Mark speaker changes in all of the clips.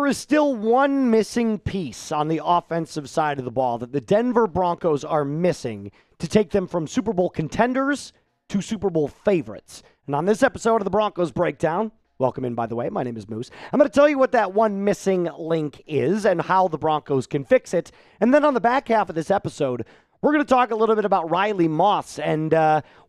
Speaker 1: There is still one missing piece on the offensive side of the ball that the Denver Broncos are missing to take them from Super Bowl contenders to Super Bowl favorites. And on this episode of the Broncos Breakdown, welcome in, by the way, my name is Moose, I'm going to tell you what that one missing link is and how the Broncos can fix it. And then on the back half of this episode, we're going to talk a little bit about Riley Moss and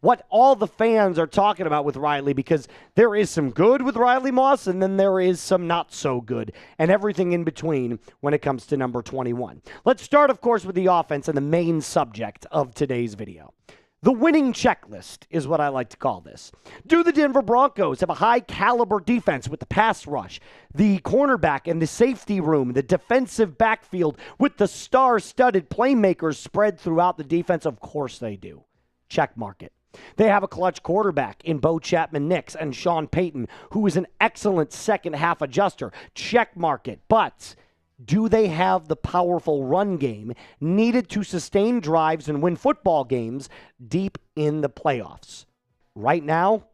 Speaker 1: what all the fans are talking about with Riley, because there is some good with Riley Moss and then there is some not so good and everything in between when it comes to number 21. Let's start, of course, with the offense and the main subject of today's video. The winning checklist is what I like to call this. Do the Denver Broncos have a high-caliber defense with the pass rush, the cornerback and the safety room, the defensive backfield with the star-studded playmakers spread throughout the defense? Of course they do. Check mark it. They have a clutch quarterback in Bo Nix and Sean Payton, who is an excellent second-half adjuster. Check mark it. But do they have the powerful run game needed to sustain drives and win football games deep in the playoffs? Right now,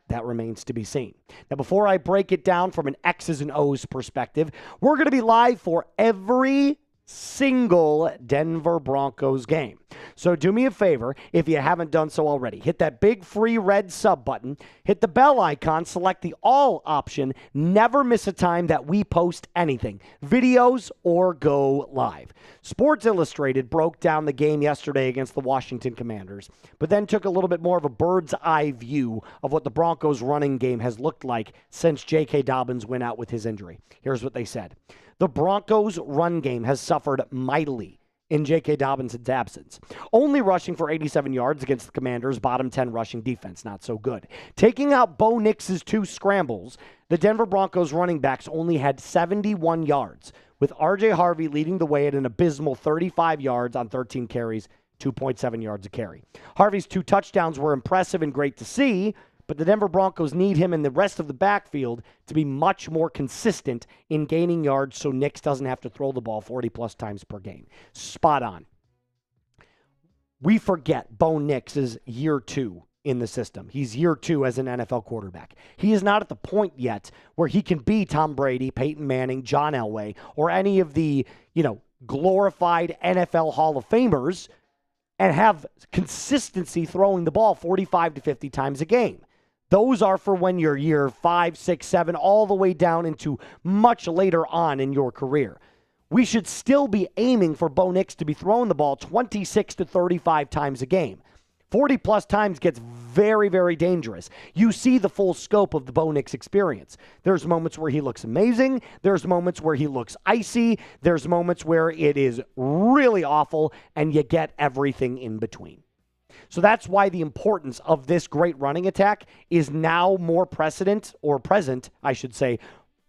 Speaker 1: that remains to be seen. Now, before I break it down from an X's and O's perspective, we're going to be live for every single Denver Broncos game. So do me a favor, if you haven't done so already, hit that big free red sub button, hit the bell icon, select the all option, never miss a time that we post anything, videos or go live. Sports Illustrated broke down the game yesterday against the Washington Commanders, but then took a little bit more of a bird's eye view of what the Broncos running game has looked like since J.K. Dobbins went out with his injury. Here's what they said. The Broncos' run game has suffered mightily in J.K. Dobbins' absence. Only rushing for 87 yards against the Commanders' bottom 10 rushing defense. Not so good. Taking out Bo Nix's 2 scrambles, the Denver Broncos running backs only had 71 yards, with RJ Harvey leading the way at an abysmal 35 yards on 13 carries, 2.7 yards a carry. Harvey's 2 touchdowns were impressive and great to see, but the Denver Broncos need him and the rest of the backfield to be much more consistent in gaining yards so Nix doesn't have to throw the ball 40-plus times per game. Spot on. We forget Bo Nix is year 2 in the system. He's year 2 as an NFL quarterback. He is not at the point yet where he can be Tom Brady, Peyton Manning, John Elway, or any of the, glorified NFL Hall of Famers and have consistency throwing the ball 45 to 50 times a game. Those are for when you're year 5, 6, 7, all the way down into much later on in your career. We should still be aiming for Bo Nix to be throwing the ball 26 to 35 times a game. 40-plus times gets very, very dangerous. You see the full scope of the Bo Nix experience. There's moments where he looks amazing. There's moments where he looks icy. There's moments where it is really awful, and you get everything in between. So that's why the importance of this great running attack is now more present, I should say,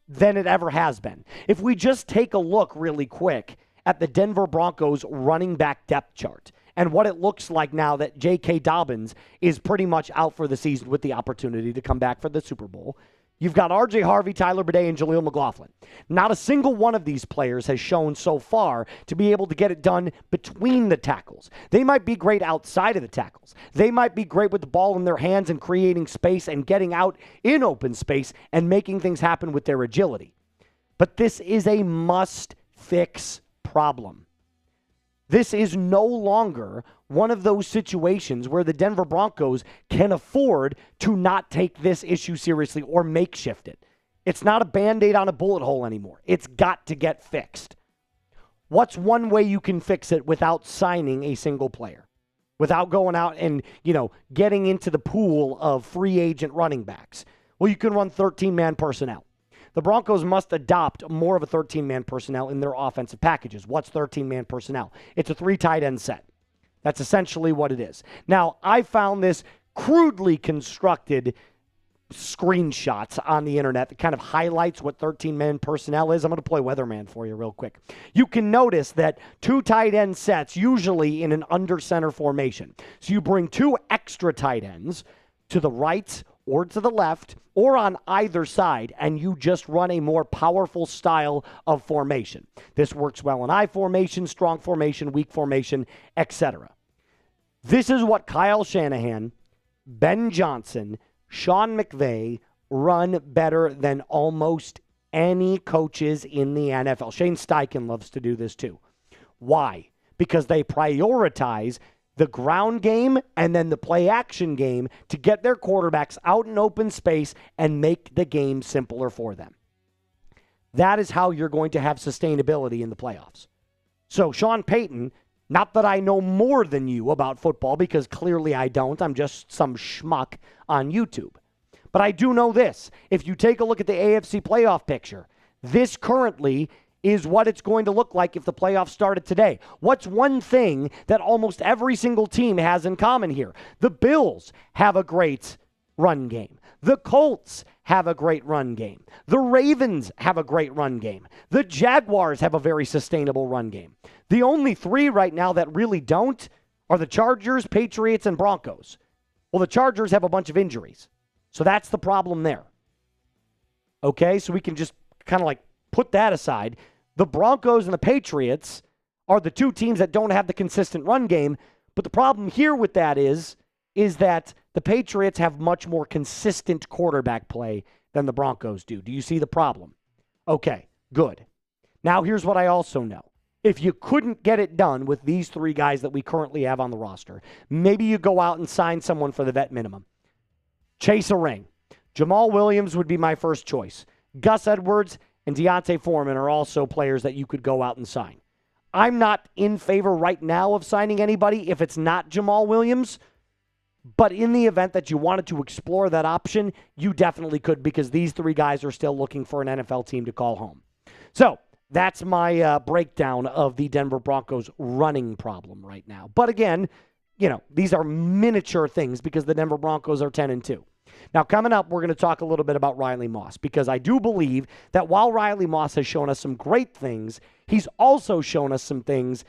Speaker 1: than it ever has been. If we just take a look really quick at the Denver Broncos running back depth chart and what it looks like now that J.K. Dobbins is pretty much out for the season with the opportunity to come back for the Super Bowl, you've got RJ Harvey, Tyler Bidet, and Jaleel McLaughlin. Not a single one of these players has shown so far to be able to get it done between the tackles. They might be great outside of the tackles. They might be great with the ball in their hands and creating space and getting out in open space and making things happen with their agility. But this is a must-fix problem. This is no longer one of those situations where the Denver Broncos can afford to not take this issue seriously or makeshift it. It's not a Band-Aid on a bullet hole anymore. It's got to get fixed. What's one way you can fix it without signing a single player? Without going out and, getting into the pool of free agent running backs? Well, you can run 13-man personnel. The Broncos must adopt more of a 13-man personnel in their offensive packages. What's 13-man personnel? It's a 3 tight end set. That's essentially what it is. Now, I found this crudely constructed screenshots on the internet that kind of highlights what 13-man personnel is. I'm going to play weatherman for you real quick. You can notice that 2 tight end sets, usually in an under center formation. So you bring 2 extra tight ends to the right or to the left or on either side, and you just run a more powerful style of formation. This works well in I formation, strong formation, weak formation, etc. This is what Kyle Shanahan, Ben Johnson, Sean McVay run better than almost any coaches in the NFL. Shane Steichen loves to do this too. Why? Because they prioritize the ground game and then the play action game to get their quarterbacks out in open space and make the game simpler for them. That is how you're going to have sustainability in the playoffs. So Sean Payton, not that I know more than you about football, because clearly I don't. I'm just some schmuck on YouTube. But I do know this. If you take a look at the AFC playoff picture, this currently is what it's going to look like if the playoffs started today. What's one thing that almost every single team has in common here? The Bills have a great run game. The Colts have a great run game. The Ravens have a great run game. The Jaguars have a very sustainable run game. The only three right now that really don't are the Chargers, Patriots, and Broncos. Well, the Chargers have a bunch of injuries. So that's the problem there. Okay, so we can just kind of like put that aside. The Broncos and the Patriots are the two teams that don't have the consistent run game. But the problem here with that is that the Patriots have much more consistent quarterback play than the Broncos do. Do you see the problem? Okay, good. Now here's what I also know. If you couldn't get it done with these three guys that we currently have on the roster, maybe you go out and sign someone for the vet minimum. Chase a ring. Jamal Williams would be my first choice. Gus Edwards and Deontay Foreman are also players that you could go out and sign. I'm not in favor right now of signing anybody if it's not Jamal Williams, but in the event that you wanted to explore that option, you definitely could, because these three guys are still looking for an NFL team to call home. So that's my breakdown of the Denver Broncos running problem right now. But again, these are miniature things because the Denver Broncos are 10-2. Now, coming up, we're going to talk a little bit about Riley Moss, because I do believe that while Riley Moss has shown us some great things, he's also shown us some things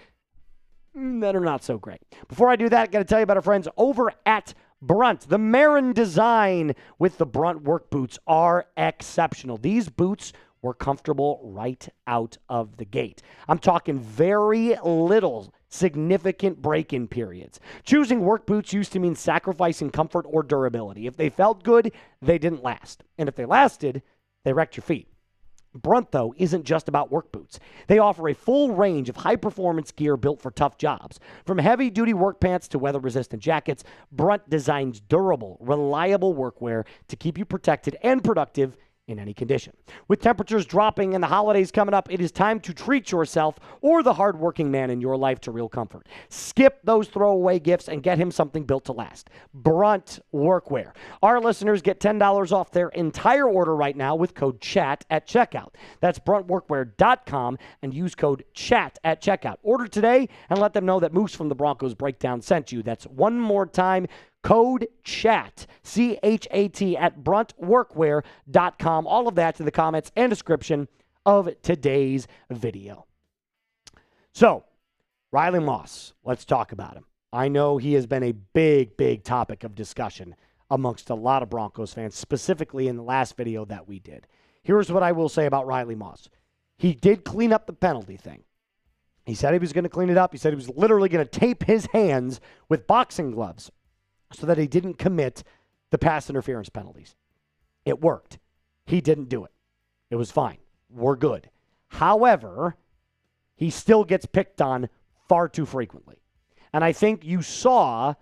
Speaker 1: that are not so great. Before I do that, I got to tell you about our friends over at Brunt. The Marin design with the Brunt work boots are exceptional. These boots were comfortable right out of the gate. I'm talking very little significant break-in periods. Choosing work boots used to mean sacrificing comfort or durability. If they felt good, they didn't last. And if they lasted, they wrecked your feet. Brunt, though, isn't just about work boots. They offer a full range of high-performance gear built for tough jobs. From heavy-duty work pants to weather-resistant jackets, Brunt designs durable, reliable workwear to keep you protected and productive in any condition. With temperatures dropping and the holidays coming up, it is time to treat yourself or the hardworking man in your life to real comfort. Skip those throwaway gifts and get him something built to last. Brunt Workwear. Our listeners get $10 off their entire order right now with code CHAT at checkout. That's bruntworkwear.com and use code CHAT at checkout. Order today and let them know that Moose from the Broncos Breakdown sent you. That's one more time. Code CHAT, C-H-A-T, at bruntworkwear.com. All of that in the comments and description of today's video. So, Riley Moss, let's talk about him. I know he has been a big, big topic of discussion amongst a lot of Broncos fans, specifically in the last video that we did. Here's what I will say about Riley Moss. He did clean up the penalty thing. He said he was going to clean it up. He said he was literally going to tape his hands with boxing gloves so that he didn't commit the pass interference penalties. It worked. He didn't do it. It was fine. We're good. However, he still gets picked on far too frequently. And I think you saw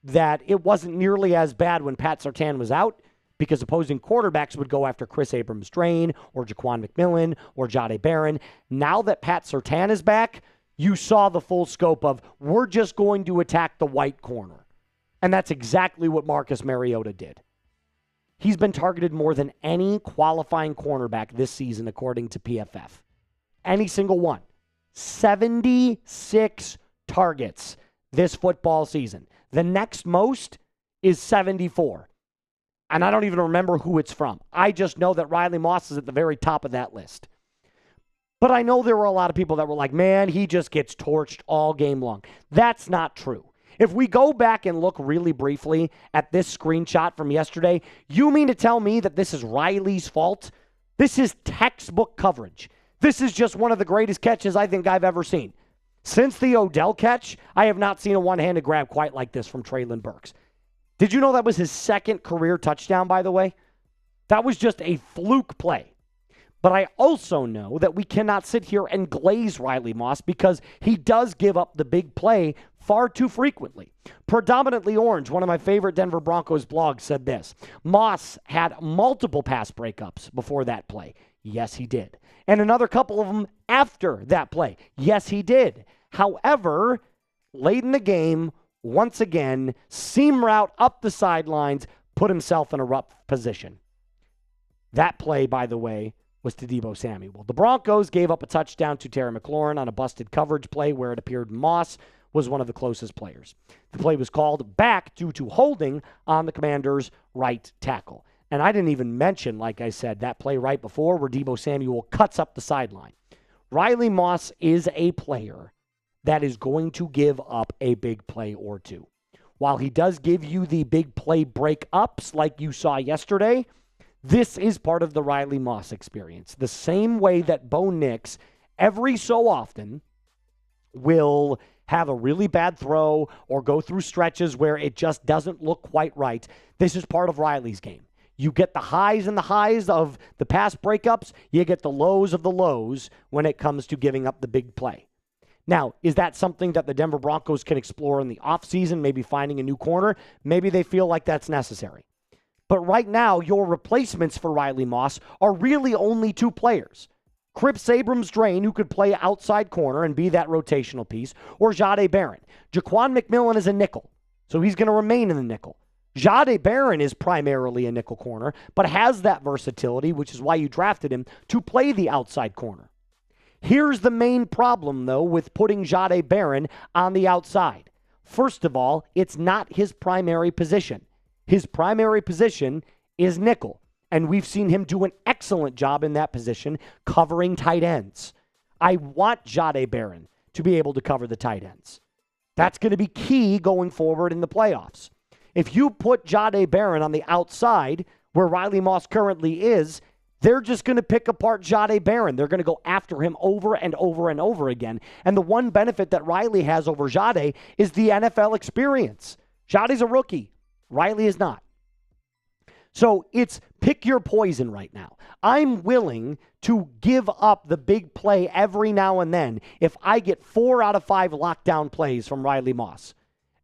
Speaker 1: that it wasn't nearly as bad when Pat Surtain was out, because opposing quarterbacks would go after Chris Abrams-Drain or Jaquan McMillan or Jahdae Barron. Now that Pat Surtain is back, you saw the full scope of, we're just going to attack the white corner. And that's exactly what Marcus Mariota did. He's been targeted more than any qualifying cornerback this season, according to PFF. Any single one. 76 targets this football season. The next most is 74. And I don't even remember who it's from. I just know that Riley Moss is at the very top of that list. But I know there were a lot of people that were like, man, he just gets torched all game long. That's not true. If we go back and look really briefly at this screenshot from yesterday, you mean to tell me that this is Riley's fault? This is textbook coverage. This is just one of the greatest catches I think I've ever seen. Since the Odell catch, I have not seen a one-handed grab quite like this from Treylon Burks. Did you know that was his second career touchdown, by the way? That was just a fluke play. But I also know that we cannot sit here and glaze Riley Moss because he does give up the big play far too frequently. Predominantly Orange, one of my favorite Denver Broncos blogs, said this: Moss had multiple pass breakups before that play. Yes, he did. And another couple of them after that play. Yes, he did. However, late in the game, once again, seam route up the sidelines, put himself in a rough position. That play, by the way, was to Deebo Samuel. The Broncos gave up a touchdown to Terry McLaurin on a busted coverage play where it appeared Moss was one of the closest players. The play was called back due to holding on the Commanders' right tackle. And I didn't even mention, like I said, that play right before where Deebo Samuel cuts up the sideline. Riley Moss is a player that is going to give up a big play or two. While he does give you the big play breakups like you saw yesterday, this is part of the Riley Moss experience. The same way that Bo Nix every so often will have a really bad throw or go through stretches where it just doesn't look quite right. This is part of Riley's game. You get the highs and the highs of the pass breakups. You get the lows of the lows when it comes to giving up the big play. Now, is that something that the Denver Broncos can explore in the offseason, maybe finding a new corner? Maybe they feel like that's necessary. But right now, your replacements for Riley Moss are really only two players. Chris Abrams-Drain, who could play outside corner and be that rotational piece, or Jahdae Barron. Jaquan McMillan is a nickel, so he's going to remain in the nickel. Jahdae Barron is primarily a nickel corner, but has that versatility, which is why you drafted him, to play the outside corner. Here's the main problem, though, with putting Jahdae Barron on the outside. First of all, it's not his primary position. His primary position is nickel, and we've seen him do an excellent job in that position covering tight ends. I want Jahdae Barron to be able to cover the tight ends. That's going to be key going forward in the playoffs. If you put Jahdae Barron on the outside, where Riley Moss currently is, they're just going to pick apart Jahdae Barron. They're going to go after him over and over and over again. And the one benefit that Riley has over Jahdae is the NFL experience. Jahdae's a rookie. Riley is not. So it's pick your poison right now. I'm willing to give up the big play every now and then if I get 4 out of 5 lockdown plays from Riley Moss.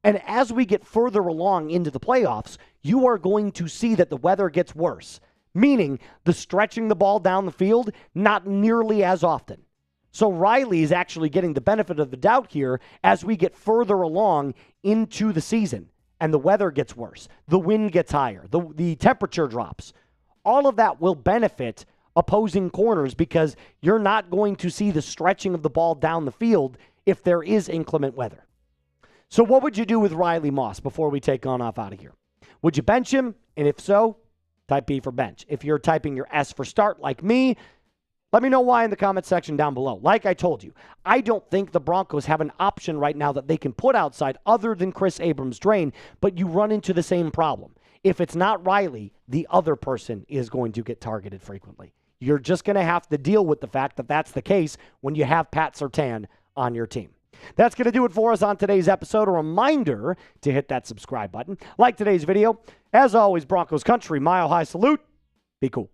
Speaker 1: And as we get further along into the playoffs, you are going to see that the weather gets worse, meaning the stretching the ball down the field, not nearly as often. So Riley is actually getting the benefit of the doubt here as we get further along into the season. And the weather gets worse. The wind gets higher. The temperature drops. All of that will benefit opposing corners because you're not going to see the stretching of the ball down the field if there is inclement weather. So what would you do with Riley Moss before we take on off out of here? Would you bench him? And if so, type B for bench. If you're typing your S for start like me, let me know why in the comment section down below. Like I told you, I don't think the Broncos have an option right now that they can put outside other than Chris Abrams-Drain, but you run into the same problem. If it's not Riley, the other person is going to get targeted frequently. You're just going to have to deal with the fact that that's the case when you have Pat Surtain on your team. That's going to do it for us on today's episode. A reminder to hit that subscribe button. Like today's video. As always, Broncos country, mile high salute. Be cool.